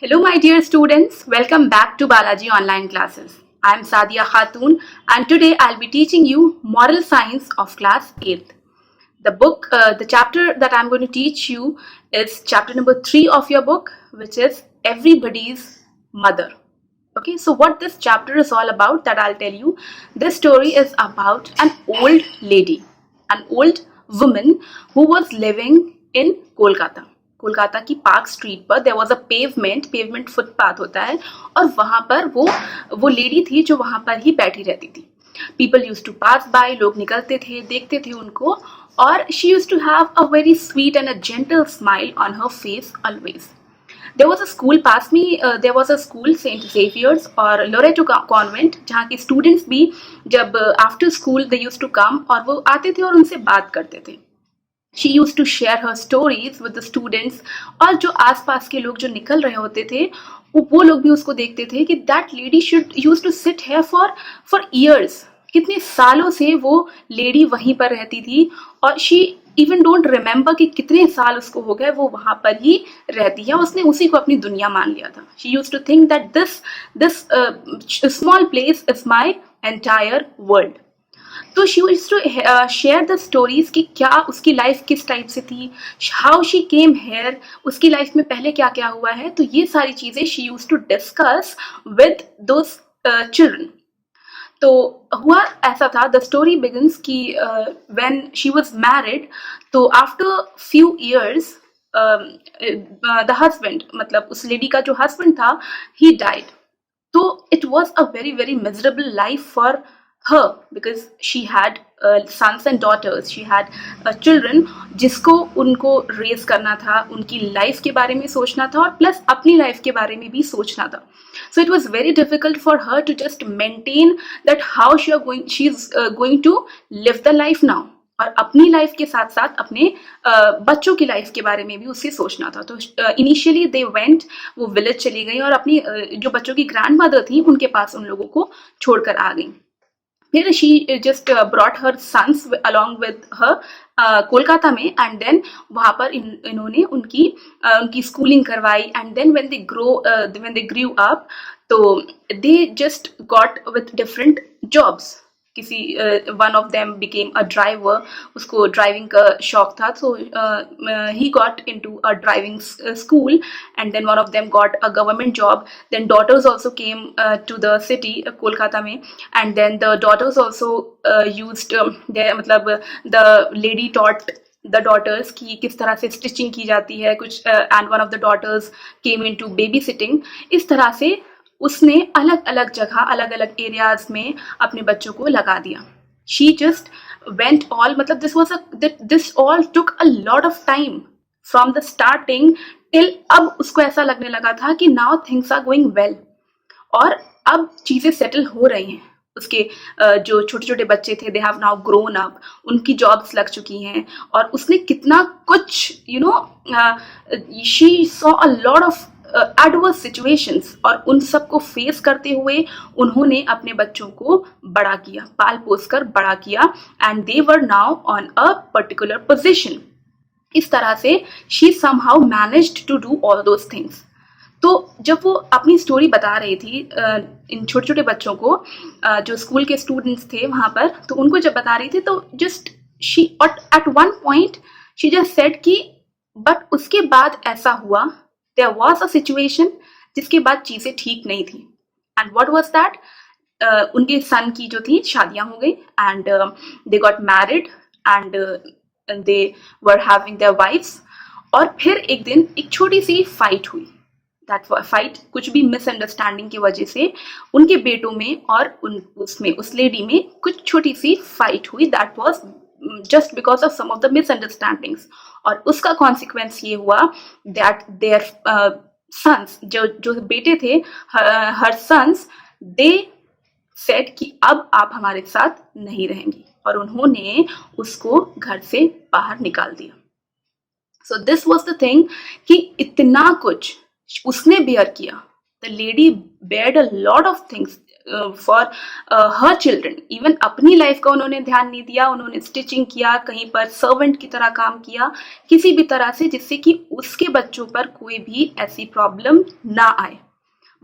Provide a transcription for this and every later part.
Hello, my dear students. Welcome back to Balaji Online Classes. I am Sadia Khatun, and today I'll be teaching you Moral Science of Class 8th. The chapter that I'm going to teach you is chapter number 3 of your book, which is Everybody's Mother. Okay, so what this chapter is all about, that I'll tell you. This story is about an old lady, an old woman who was living in Kolkata. Kolkata की park street पर there was a pavement footpath होता है, और वहां पर वो lady थी जो वहां पर ही बैठी रहती थी. People use to pass by, लोग निकलते थे, देखते थे उनको, और she use to have a very sweet and a gentle smile on her face always. There was a school past me, there was a school Saint Xavier's और Loreto Convent, जहाँ के students भी जब after school they used to come और वो आते थे और उनसे बात करते थे. She used to share her stories with the students, और जो आसपास के लोग जो निकल रहे होते थे वो लोग भी उसको देखते थे कि that lady should used to sit here for years. कितने सालों से वो लेडी वहीं पर रहती थी, और she even don't remember कि कितने साल उसको हो गए वो वहां पर ही रहती है. उसने उसी को अपनी दुनिया मान लिया था. She used to think that this small place is my entire world. तो she used to share the stories कि क्या उसकी लाइफ किस टाइप से थी, हाउ शी केम हेयर, उसकी लाइफ में पहले क्या क्या हुआ है. तो ये सारी चीजें she used to discuss with those children. तो हुआ ऐसा था, द स्टोरी बिगिंस कि व्हेन शी वाज मैरिड, तो after few years the husband, मतलब उस लेडी का जो हस्बैंड था, ही डाइड. तो it was a very very miserable life for her because she had sons and daughters, she had children जिसको उनको raise करना था, उनकी लाइफ के बारे में सोचना था और प्लस अपनी लाइफ के बारे में भी सोचना था. So it was very difficult for her to just maintain that how she's going to live the life now, और अपनी लाइफ के साथ साथ अपने बच्चों की लाइफ के बारे में भी उसे सोचना था. तो इनिशियली दे वेंट, वो विलेज चली गई और अपनी जो बच्चों की ग्रैंड मदर थी उनके पास उन लोगों को छोड़कर आ गई. फिर she just brought her sons along with her Kolkata में, एंड देन वहाँ पर इन्होंने उनकी स्कूलिंग करवाई. And then when they grew up, तो they just got with different jobs. किसी one of them became a driver, उसको ड्राइविंग का शौक था, so he got into a driving school, and then one of them got a government job. Then daughters also came to the city Kolkata में, and then the daughters also used, मतलब the lady taught the daughters की किस तरह से stitching की जाती है कुछ, and one of the daughters came into babysitting. इस तरह से उसने अलग अलग जगह, अलग अलग एरियाज में अपने बच्चों को लगा दिया. शी जस्ट वेंट ऑल, मतलब this all took a lot of time from the starting till अब उसको ऐसा लगने लगा था कि now things are going well, और अब चीजें सेटल हो रही हैं. उसके जो छोटे छोटे बच्चे थे, they have now grown up, उनकी जॉब्स लग चुकी हैं, और उसने कितना कुछ she saw a lot of adverse situations, और उन सबको फेस करते हुए उन्होंने अपने बच्चों को बड़ा किया, पाल पोस कर बड़ा किया, and they were now on a particular position. इस तरह से she somehow managed to do all those things. तो जब वो अपनी स्टोरी बता रही थी इन छोटे छोटे बच्चों को, जो स्कूल के स्टूडेंट्स थे वहां पर, तो उनको जब बता रही थी, तो just she at one point she just said कि बट उसके बाद ऐसा हुआ, there was a situation जिसके बाद चीजें ठीक नहीं थी. and what was that? उनके सन की जो थी शादियां हो गई, and they got married, and they were having their wives. और फिर एक दिन एक छोटी सी फाइट हुई. that fight कुछ भी मिसअंडरस्टैंडिंग की वजह से उनके बेटों में और उस लेडी में कुछ छोटी सी फाइट हुई. that was just because of some of the misunderstandings. और उसका कॉन्सिक्वेंस ये हुआ दैट देयर सन्स, जो बेटे थे, हर सन्स, दे सेड कि अब आप हमारे साथ नहीं रहेंगी, और उन्होंने उसको घर से बाहर निकाल दिया. So this was the thing कि इतना कुछ उसने बेयर किया. The lady Baird a lot of things for her children. Even अपनी लाइफ का उन्होंने ध्यान नहीं दिया, उन्होंने स्टिचिंग किया, कहीं पर सर्वेंट की तरह काम किया, किसी भी तरह से जिससे कि उसके बच्चों पर कोई भी ऐसी प्रॉब्लम ना आए।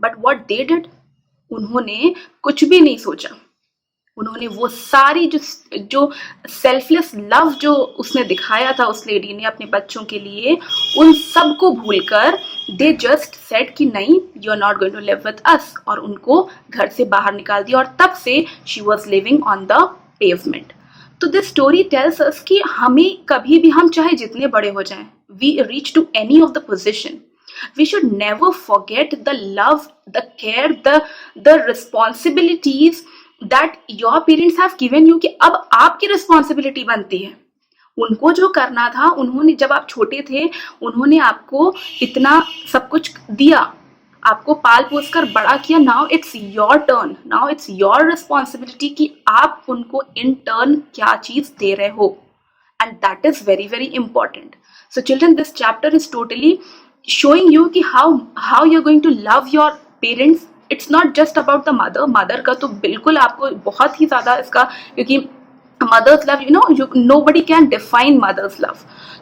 बट व्हाट दे डिड, उन्होंने कुछ भी नहीं सोचा। उन्होंने वो सारी जो सेल्फलेस लव जो उसने दिखाया था उस लेडी ने अपने बच्चों के लिए, उन सब को भूलकर दे जस्ट सेड कि नहीं, you are not going to live with us, और उनको घर से बाहर निकाल दिया। और तब से she was living on the pavement. तो दिस स्टोरी टेल्स अस कि हमें कभी भी, हम चाहे जितने बड़े हो जाएं, we reach to any of the position, we should never forget the love, the care, the responsibilities that your parents have given you, कि अब आपकी रिस्पॉन्सिबिलिटी बनती है। उनको जो करना था, उन्होंने, जब आप छोटे थे, उन्होंने आपको इतना सब कुछ दिया, आपको पाल पोस कर बड़ा किया। Now it's your turn, now it's your responsibility कि आप उनको इन टर्न क्या चीज दे रहे हो, and that is very very important. So children, this chapter is totally showing you कि how you're going to love your parents. It's not just about the mother का तो बिल्कुल आपको बहुत ही ज़्यादा इसका, क्योंकि mother's love, you know, nobody can define mother's love,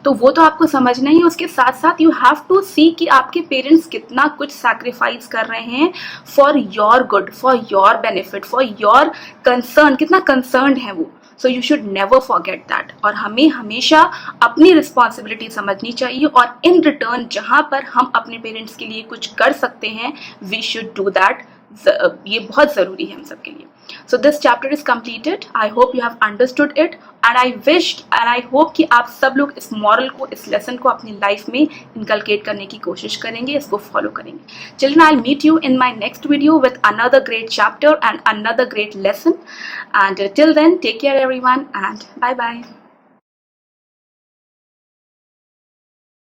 तो वो तो आपको समझना ही। उसके साथ साथ यू हैव टू सी कि आपके पेरेंट्स कितना कुछ सैक्रिफाइस कर रहे हैं for your good, for your benefit, for your concern, कितना कंसर्न है वो। So you should never forget that. और हमें हमेशा अपनी रिस्पॉन्सिबिलिटी समझनी चाहिए, और इन रिटर्न जहाँ पर हम अपने पेरेंट्स के लिए कुछ कर सकते हैं, वी शुड डू दैट। ये बहुत ज़रूरी है हम सब के लिए। So this chapter is completed. I hope you have understood it, and I wish and I hope कि आप सब लोग इस मॉरल को, इस लेसन को अपनी लाइफ में इनकलकेट करने की कोशिश करेंगे, इसको फॉलो करेंगे। Children, I will meet you in my next video with another great chapter and another great lesson, and till then take care everyone, and bye bye.